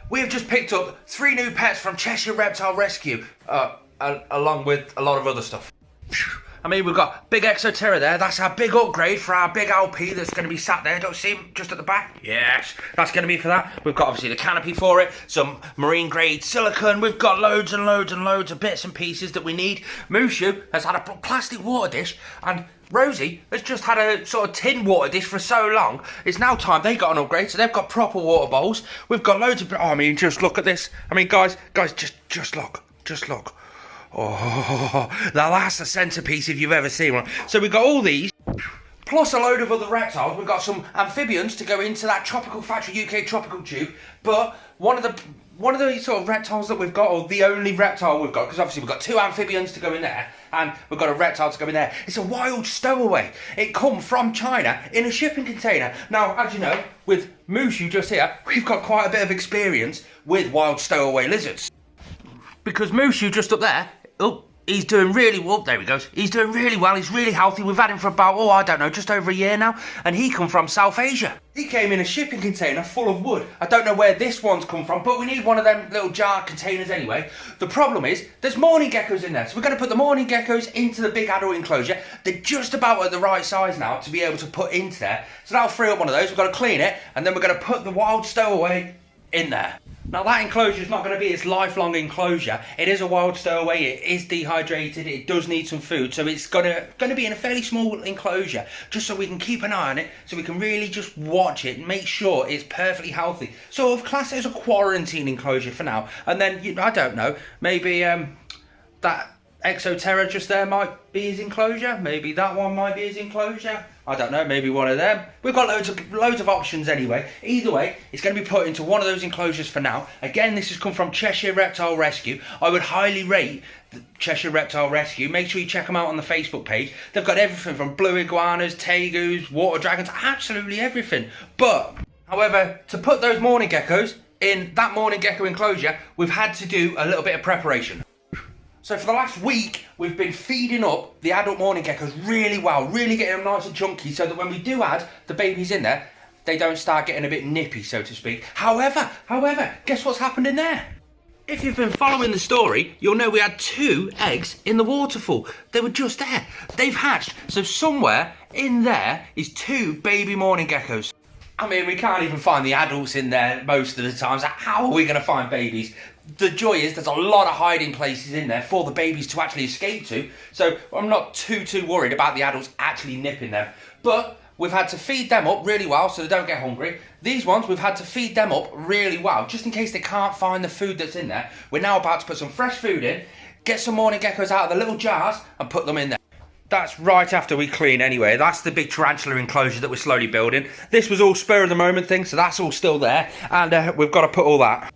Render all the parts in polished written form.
We have just picked up 3 new pets from Cheshire Reptile Rescue, along with a lot of other stuff. I mean, we've got big Exoterra there. That's our big upgrade for our big LP that's going to be sat there. Don't you see him just at the back? Yes, that's going to be for that. We've got obviously the canopy for it, some marine grade silicone. We've got loads and loads and loads of bits and pieces that we need. Mushu has had a plastic water dish, and Rosie has just had a sort of tin water dish for so long. It's now time they got an upgrade, so they've got proper water bowls. We've got loads of... Oh, I mean, just look at this. I mean, guys, just look. Just look. Oh, now that's a centrepiece if you've ever seen one. So we've got all these, plus a load of other reptiles. We've got some amphibians to go into that Tropical Factory UK tropical tube. But one of the sort of reptiles that we've got, or the only reptile we've got, because obviously we've got 2 amphibians to go in there, and we've got a reptile to go in there. It's a wild stowaway. It come from China in a shipping container. Now, as you know, with Mushu just here, we've got quite a bit of experience with wild stowaway lizards. Because Mushu just up there, oh, he's doing really well. There he goes. He's doing really well. He's really healthy. We've had him for about, I don't know, just over a year now. And he come from South Asia. He came in a shipping container full of wood. I don't know where this one's come from, but we need one of them little jar containers anyway. The problem is, there's morning geckos in there. So we're going to put the morning geckos into the big adult enclosure. They're just about at the right size now to be able to put into there. So that'll free up one of those. We've got to clean it. And then we're going to put the wild stowaway in there. Now that enclosure is not going to be its lifelong enclosure. It is a wild stowaway. It is dehydrated. It does need some food, so it's going to be in a fairly small enclosure, just so we can keep an eye on it, so we can really just watch it and make sure it's perfectly healthy. So I've classed it as a quarantine enclosure for now, and then I don't know, maybe that Exoterra just there might be his enclosure. Maybe that one might be his enclosure. I don't know, maybe one of them. We've got loads of options anyway. Either way, it's going to be put into one of those enclosures for now. Again, this has come from Cheshire Reptile Rescue. I would highly rate the Cheshire Reptile Rescue. Make sure you check them out on the Facebook page. They've got everything from blue iguanas, tegus, water dragons, absolutely everything. But, however, to put those morning geckos in that morning gecko enclosure, we've had to do a little bit of preparation. So for the last week, we've been feeding up the adult morning geckos really well, really getting them nice and chunky, so that when we do add the babies in there, they don't start getting a bit nippy, so to speak. However, guess what's happened in there? If you've been following the story, you'll know we had 2 eggs in the waterfall. They were just there. They've hatched. So somewhere in there is 2 baby morning geckos. I mean, we can't even find the adults in there most of the time. So how are we going to find babies? The joy is there's a lot of hiding places in there for the babies to actually escape to. So I'm not too worried about the adults actually nipping them. But we've had to feed them up really well so they don't get hungry. These ones, we've had to feed them up really well, just in case they can't find the food that's in there. We're now about to put some fresh food in, get some morning geckos out of the little jars and put them in there. That's right after we clean anyway. That's the big tarantula enclosure that we're slowly building. This was all spur of the moment thing, so that's all still there. And we've got to put all that.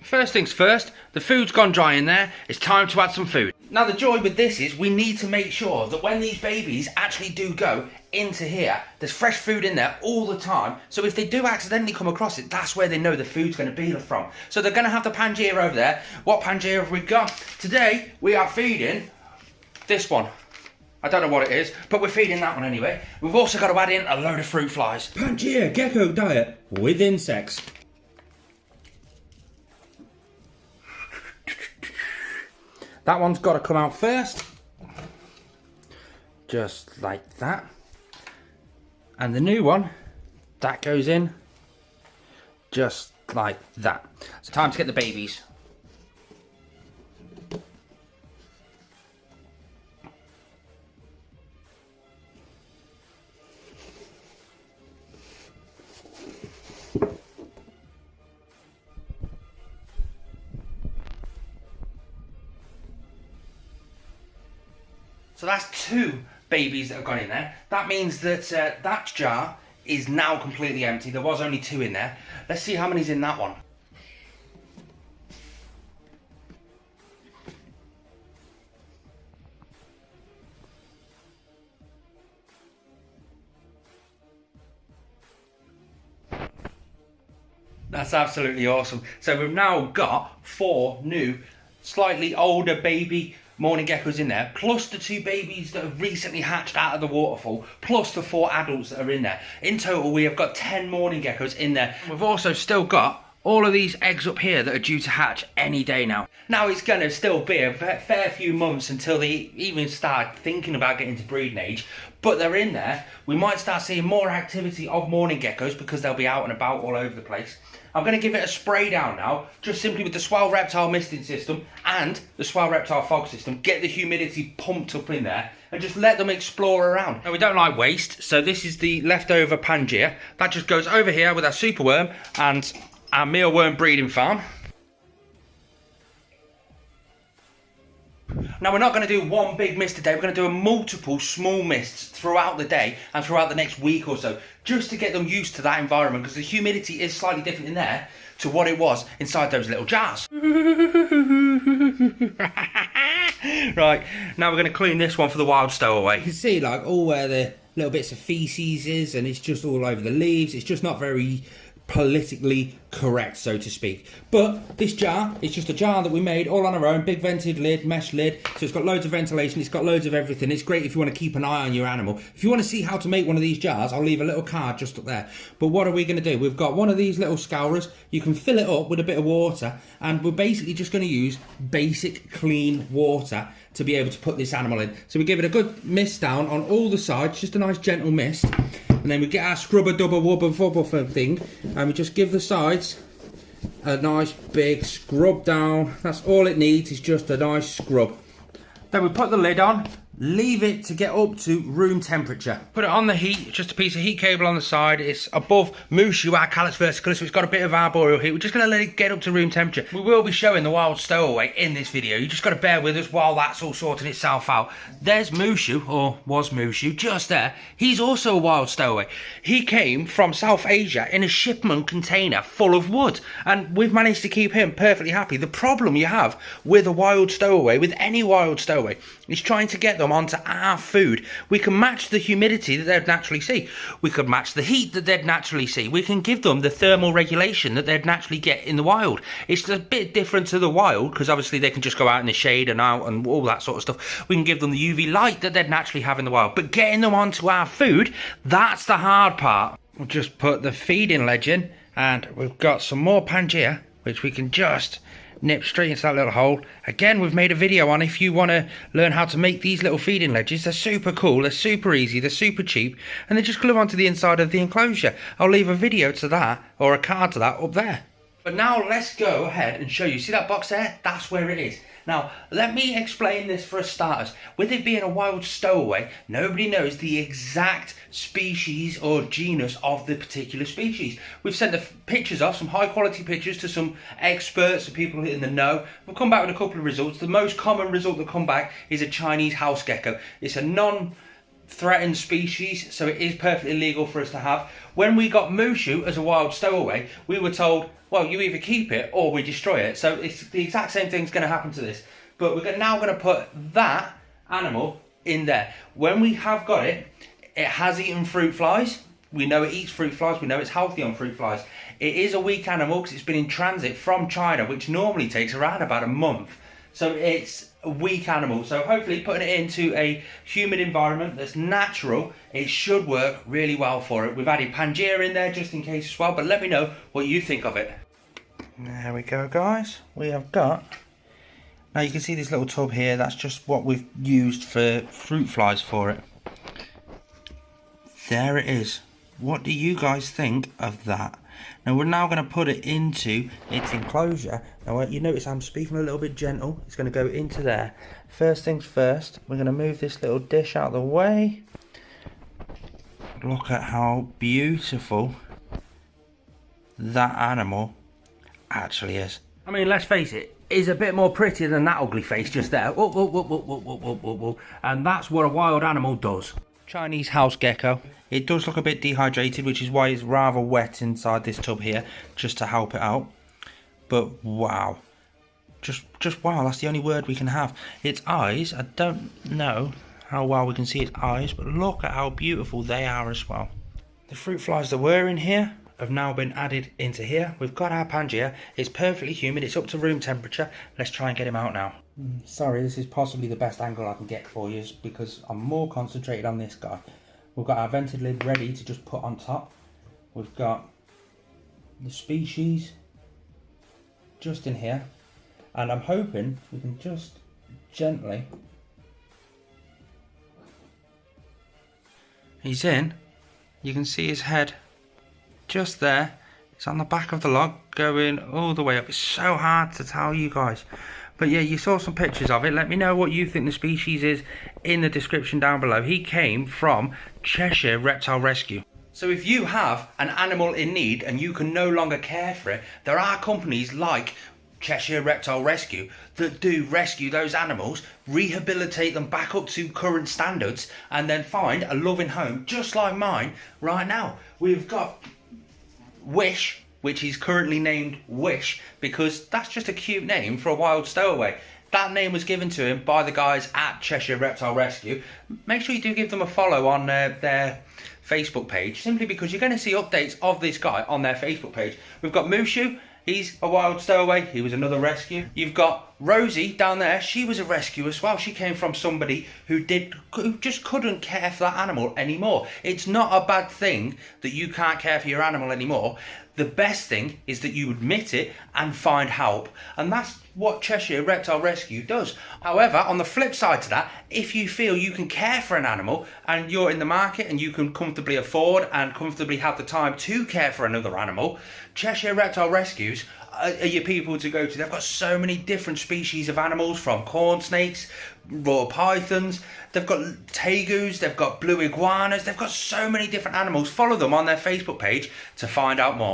First things first, the food's gone dry in there. It's time to add some food. Now the joy with this is we need to make sure that when these babies actually do go into here, there's fresh food in there all the time. So if they do accidentally come across it, that's where they know the food's going to be from. So they're going to have the Pangea over there. What Pangea have we got? Today we are feeding this one. I don't know what it is, but we're feeding that one anyway. We've also got to add in a load of fruit flies. Pangea gecko diet with insects. That one's got to come out first. Just like that. And the new one, that goes in just like that. So time to get the babies. So that's 2 babies that have gone in there. That means that that jar is now completely empty. There was only 2 in there. Let's see how many's in that one. That's absolutely awesome. So we've now got 4 new, slightly older baby morning geckos in there, plus the 2 babies that have recently hatched out of the waterfall, plus the 4 adults that are in there. In total, we have got 10 morning geckos in there. We've also still got all of these eggs up here that are due to hatch any day now. Now it's going to still be a fair few months until they even start thinking about getting to breeding age, but they're in there. We might start seeing more activity of morning geckos because they'll be out and about all over the place. I'm going to give it a spray down now, just simply with the Swell Reptile misting system and the Swell Reptile fog system. Get the humidity pumped up in there and just let them explore around. Now, we don't like waste, so this is the leftover Pangea. That just goes over here with our superworm and our mealworm breeding farm. Now, we're not going to do one big mist today. We're going to do multiple small mists throughout the day and throughout the next week or so, just to get them used to that environment, because the humidity is slightly different in there to what it was inside those little jars. Right, now we're going to clean this one for the wild stowaway. You can see like all where the little bits of feces is, and it's just all over the leaves. It's just not very politically correct, so to speak. But this jar is just a jar that we made all on our own, big vented lid, mesh lid, so it's got loads of ventilation, it's got loads of everything. It's great if you want to keep an eye on your animal. If you want to see how to make one of these jars, I'll leave a little card just up there. But what are we going to do? We've got one of these little scourers. You can fill it up with a bit of water, and we're basically just going to use basic clean water to be able to put this animal in. So we give it a good mist down on all the sides, just a nice gentle mist. And then we get our scrubber dubber wubber vubber thing, and we just give the sides a nice big scrub down. That's all it needs, is just a nice scrub. Then we put the lid on, leave it to get up to room temperature. Put it on the heat, just a piece of heat cable on the side. It's above Mushu, our Calyx verticalis, so it's got a bit of arboreal heat. We're just going to let it get up to room temperature. We will be showing the wild stowaway in this video. You just got to bear with us while that's all sorting itself out. There's Mushu, or was Mushu, just there. He's also a wild stowaway. He came from South Asia in a shipment container full of wood, and we've managed to keep him perfectly happy. The problem you have with a wild stowaway, with any wild stowaway, is trying to get them onto our food. We can match the humidity that they'd naturally see. We could match the heat that they'd naturally see. We can give them the thermal regulation that they'd naturally get in the wild. It's a bit different to the wild, because obviously they can just go out in the shade and out and all that sort of stuff. We can give them the UV light that they'd naturally have in the wild. But getting them onto our food, that's the hard part. We'll just put the feeding ledge in, and we've got some more Pangea, which we can just nip straight into that little hole. Again, we've made a video on if you want to learn how to make these little feeding ledges. They're super cool, they're super easy, they're super cheap, and they just glue onto the inside of the enclosure. I'll leave a video to that, or a card to that, up there. But now let's go ahead and show you. See that box there? That's where it is. Now, let me explain this for starters. With it being a wild stowaway, nobody knows the exact species or genus of the particular species. We've sent the pictures off, some high quality pictures, to some experts, to people in the know. We'll come back with a couple of results. The most common result that come back is a Chinese house gecko. It's a non-threatened species, so it is perfectly legal for us to have. When we got Mushu as a wild stowaway, we were told, well, you either keep it or we destroy it. So it's the exact same thing's going to happen to this. But we're now going to put that animal in there. When we have got it, it has eaten fruit flies. We know it eats fruit flies. We know it's healthy on fruit flies. It is a weak animal because it's been in transit from China, which normally takes around about a month. So it's a weak animal. So hopefully putting it into a humid environment that's natural, it should work really well for it. We've added Pangea in there just in case as well, but let me know what you think of it. There we go, guys. We have got... Now you can see this little tub here. That's just what we've used for fruit flies for it. There it is. What do you guys think of that? Now we're now going to put it into its enclosure. Now you notice I'm speaking a little bit gentle. It's going to go into there. First things first, we're going to move this little dish out of the way. Look at how beautiful that animal actually is. I mean, let's face it, is a bit more pretty than that ugly face just there. Whoa, whoa, whoa, whoa, whoa, whoa, whoa, whoa. And that's what a wild animal does. Chinese house gecko. It does look a bit dehydrated, which is why it's rather wet inside this tub here, just to help it out. But wow, just wow, that's the only word we can have. Its eyes, I don't know how well we can see its eyes, but look at how beautiful they are as well. The fruit flies that were in here have now been added into here. We've got our Pangea. It's perfectly humid, it's up to room temperature. Let's try and get him out now. Sorry, this is possibly the best angle I can get for you because I'm more concentrated on this guy. We've got our vented lid ready to just put on top. We've got the species just in here, and I'm hoping we can just gently. He's in. You can see his head just there. It's on the back of the log going all the way up. It's so hard to tell you guys. But yeah, you saw some pictures of it. Let me know what you think the species is in the description down below. He came from Cheshire Reptile Rescue. So if you have an animal in need and you can no longer care for it, there are companies like Cheshire Reptile Rescue that do rescue those animals, rehabilitate them back up to current standards, and then find a loving home just like mine right now. We've got Wish, which is currently named Wish because that's just a cute name for a wild stowaway. That name was given to him by the guys at Cheshire Reptile Rescue. Make sure you do give them a follow on their Facebook page, simply because you're going to see updates of this guy on their Facebook page. We've got Mushu. He's a wild stowaway. He was another rescue. You've got Rosie down there. She was a rescue as well. She came from somebody who just couldn't care for that animal anymore. It's not a bad thing that you can't care for your animal anymore. The best thing is that you admit it and find help. And that's what Cheshire Reptile Rescue does. However, on the flip side to that, if you feel you can care for an animal and you're in the market and you can comfortably afford and comfortably have the time to care for another animal, Cheshire Reptile Rescues are your people to go to. They've got so many different species of animals, from corn snakes, raw pythons, they've got tegus, they've got blue iguanas, they've got so many different animals. Follow them on their Facebook page to find out more.